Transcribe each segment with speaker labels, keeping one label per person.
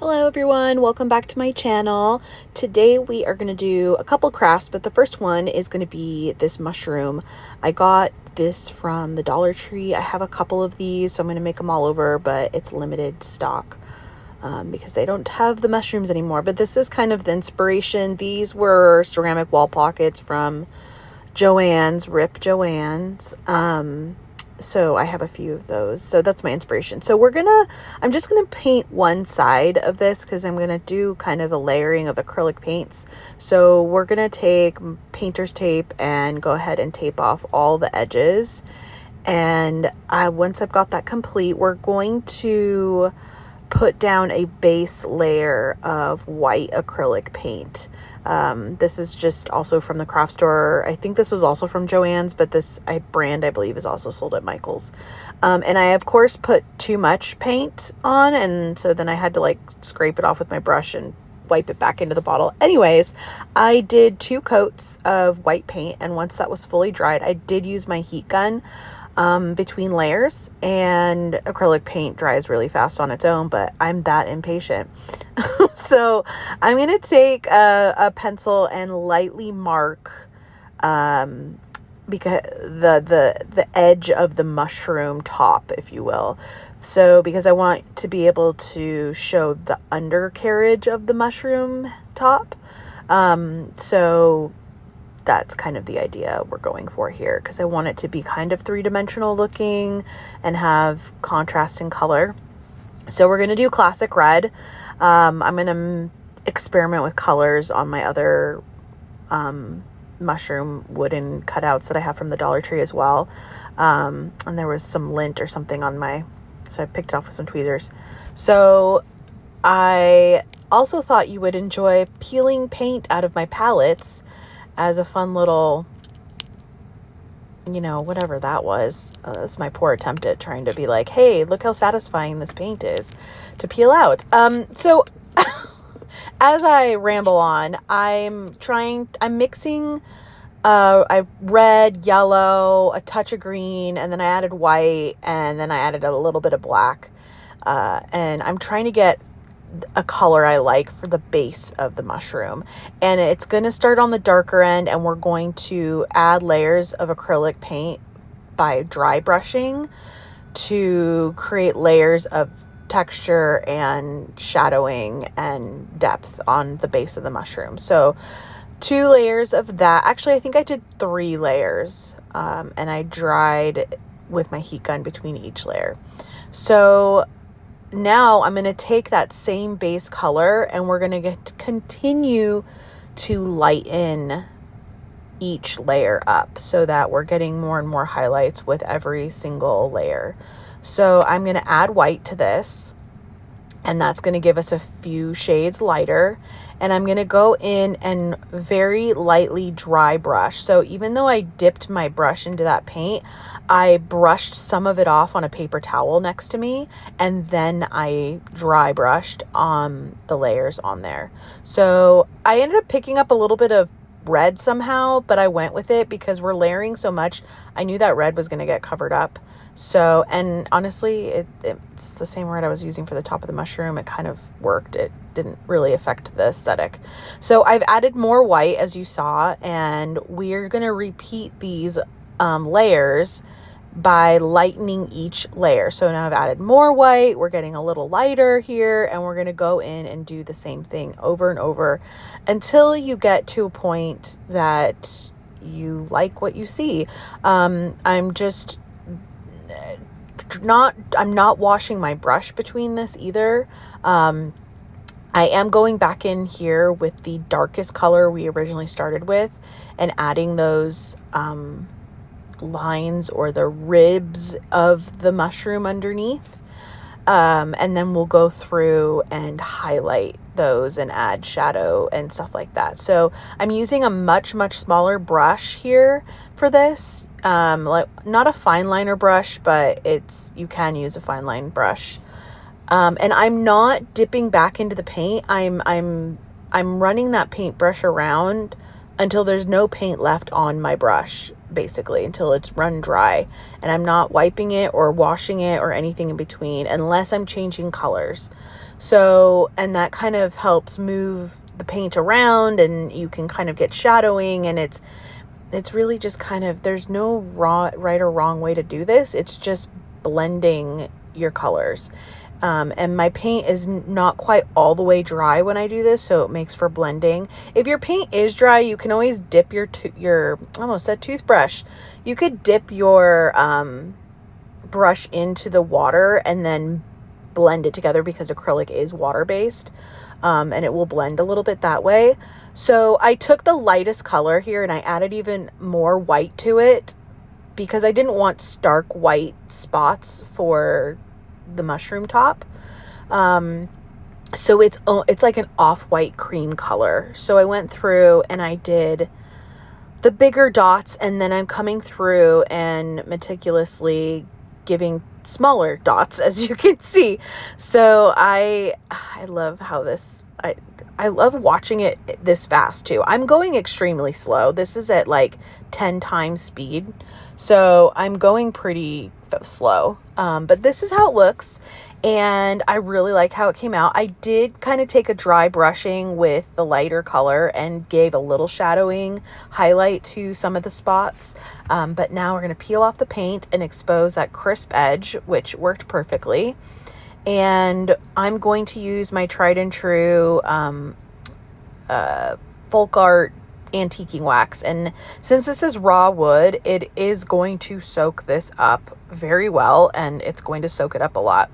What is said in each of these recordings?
Speaker 1: Hello everyone, welcome back to my channel. Today we are going to do a couple crafts, but the first one is going to be this mushroom. I got this from the Dollar Tree. I have a couple of these, so I'm going to make them all over, but it's limited stock because they don't have the mushrooms anymore. But this is kind of the inspiration. These were ceramic wall pockets from Joann's, Rip Joann's. So I have a few of those. So that's my inspiration. So I'm just gonna paint one side of this because I'm gonna do kind of a layering of acrylic paints. So we're gonna take painter's tape and go ahead and tape off all the edges. And once I've got that complete, we're going to put down a base layer of white acrylic paint. This is just also from the craft store. I think this was also from Joann's, but this brand I believe is also sold at Michael's. And I of course put too much paint on, and so then I had to like scrape it off with my brush and wipe it back into the bottle. Anyways, I did 2 coats of white paint, and once that was fully dried, I did use my heat gun between layers, and acrylic paint dries really fast on its own, but I'm that impatient. So I'm going to take a pencil and lightly mark because the edge of the mushroom top, if you will. So because I want to be able to show the undercarriage of the mushroom top. So that's kind of the idea we're going for here, because I want it to be kind of 3-dimensional looking and have contrast in color. So we're going to do classic red. I'm going to experiment with colors on my other mushroom wooden cutouts that I have from the Dollar Tree as well. And there was some lint or something on so I picked it off with some tweezers. So I also thought you would enjoy peeling paint out of my palettes as a fun little, whatever that was. That's my poor attempt at trying to be like, hey, look how satisfying this paint is to peel out. So as I ramble on, I'm mixing red, yellow, a touch of green, and then I added white, and then I added a little bit of black. And I'm trying to get a color I like for the base of the mushroom, and it's going to start on the darker end, and we're going to add layers of acrylic paint by dry brushing to create layers of texture and shadowing and depth on the base of the mushroom. So 2 layers of that. Actually, I think I did 3 layers, and I dried with my heat gun between each layer. So now I'm going to take that same base color, and we're going to continue to lighten each layer up so that we're getting more and more highlights with every single layer. So I'm going to add white to this, and that's going to give us a few shades lighter. And I'm going to go in and very lightly dry brush. So even though I dipped my brush into that paint, I brushed some of it off on a paper towel next to me, and then I dry brushed on the layers on there. So I ended up picking up a little bit of red somehow, but I went with it because we're layering so much. I knew that red was going to get covered up. So, and honestly, it's the same red I was using for the top of the mushroom. It kind of worked. It didn't really affect the aesthetic. So I've added more white, as you saw, and we're going to repeat these layers by lightening each layer. So now I've added more white, we're getting a little lighter here, and we're going to go in and do the same thing over and over until you get to a point that you like what you see. I'm not washing my brush between this either. I am going back in here with the darkest color we originally started with and adding those lines or the ribs of the mushroom underneath. And then we'll go through and highlight those and add shadow and stuff like that. So I'm using a much smaller brush here for this. Like not a fine liner brush, but you can use a fine line brush. And I'm not dipping back into the paint. I'm running that paintbrush around until there's no paint left on my brush, basically, until it's run dry. And I'm not wiping it or washing it or anything in between unless I'm changing colors. So, and that kind of helps move the paint around, and you can kind of get shadowing, and it's really just kind of, there's no right or wrong way to do this. It's just blending your colors. And my paint is not quite all the way dry when I do this, so it makes for blending. If your paint is dry, you can always dip your I almost said toothbrush. You could dip your brush into the water and then blend it together, because acrylic is water-based, and it will blend a little bit that way. So I took the lightest color here and I added even more white to it, because I didn't want stark white spots for the mushroom top. So it's like an off-white cream color. So I went through and I did the bigger dots, and then I'm coming through and meticulously giving smaller dots, as you can see. So I love how I love watching it this fast too. I'm going extremely slow. This is at like 10 times speed. So I'm going pretty slow. But this is how it looks. And I really like how it came out. I did kind of take a dry brushing with the lighter color and gave a little shadowing highlight to some of the spots. But now we're going to peel off the paint and expose that crisp edge, which worked perfectly. And I'm going to use my tried and true folk art antiquing wax. And since this is raw wood, it is going to soak this up very well, and it's going to soak it up a lot.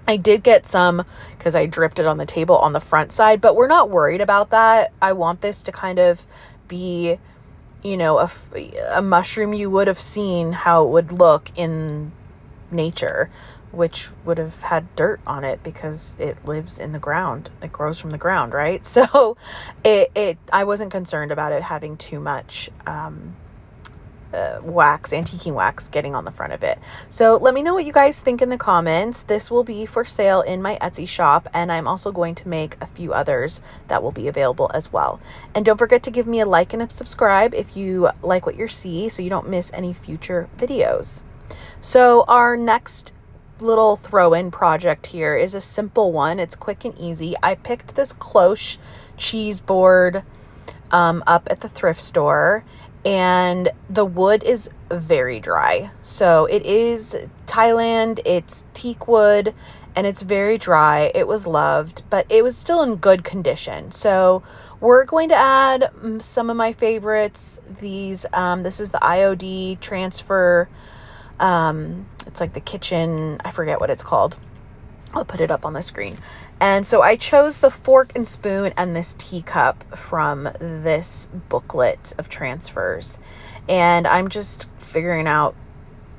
Speaker 1: I did get some because I dripped it on the table on the front side, but we're not worried about that. I want this to kind of be, you know, a mushroom you would have seen how it would look in nature, which would have had dirt on it because it lives in the ground. It grows from the ground, right? So I wasn't concerned about it having too much wax, antiquing wax getting on the front of it. So let me know what you guys think in the comments. This will be for sale in my Etsy shop, and I'm also going to make a few others that will be available as well. And don't forget to give me a like and a subscribe if you like what you see, so you don't miss any future videos. So our next little throw-in project here is a simple one. It's quick and easy. I picked this cloche cheese board up at the thrift store, and the wood is very dry. So it is Thailand, it's teak wood, and it's very dry. It was loved, but it was still in good condition. So we're going to add some of my favorites. These, this is the IOD transfer. It's like the kitchen, I forget what it's called. I'll put it up on the screen. And so I chose the fork and spoon and this teacup from this booklet of transfers. And I'm just figuring out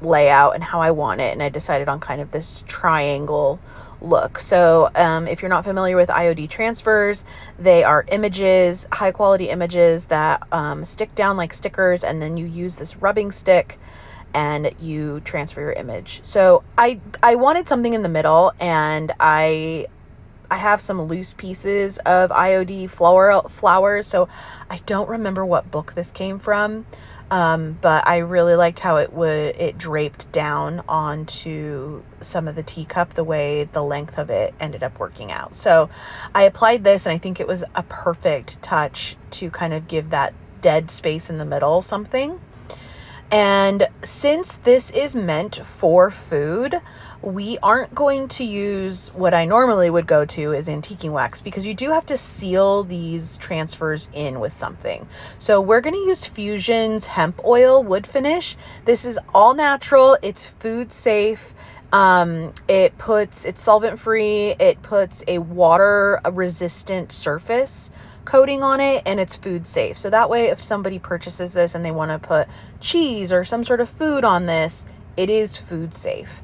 Speaker 1: layout and how I want it. And I decided on kind of this triangle look. So if you're not familiar with IOD transfers, they are images, high quality images that stick down like stickers. And then you use this rubbing stick and you transfer your image. So I wanted something in the middle, and I have some loose pieces of IOD flowers, so I don't remember what book this came from, but I really liked how it draped down onto some of the teacup, the way the length of it ended up working out. So I applied this, and I think it was a perfect touch to kind of give that dead space in the middle something. And since this is meant for food, we aren't going to use what I normally would go to is antiquing wax, because you do have to seal these transfers in with something. So we're going to use Fusion's hemp oil wood finish. This is all natural. It's food safe. It's solvent free. It puts a water resistant surface coating on it, and it's food safe. So that way, if somebody purchases this and they want to put cheese or some sort of food on this, it is food safe,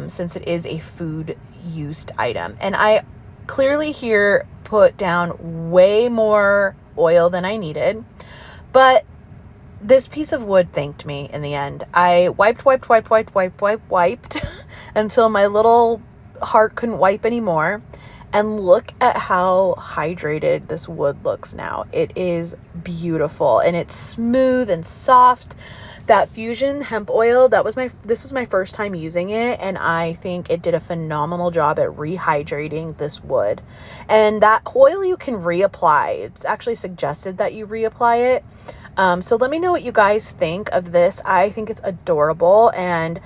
Speaker 1: since it is a food used item. And I clearly here put down way more oil than I needed, but this piece of wood thanked me in the end. I wiped until my little heart couldn't wipe anymore. And look at how hydrated this wood looks now. It is beautiful, and it's smooth and soft. That Fusion hemp oil, this was my first time using it, and I think it did a phenomenal job at rehydrating this wood. And that oil you can reapply. It's actually suggested that you reapply it. So let me know what you guys think of this. I think it's adorable, and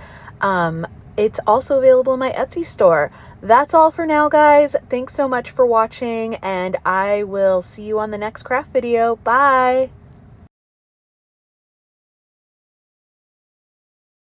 Speaker 1: it's also available in my Etsy store. That's all for now, guys. Thanks so much for watching, and I will see you on the next craft video. Bye!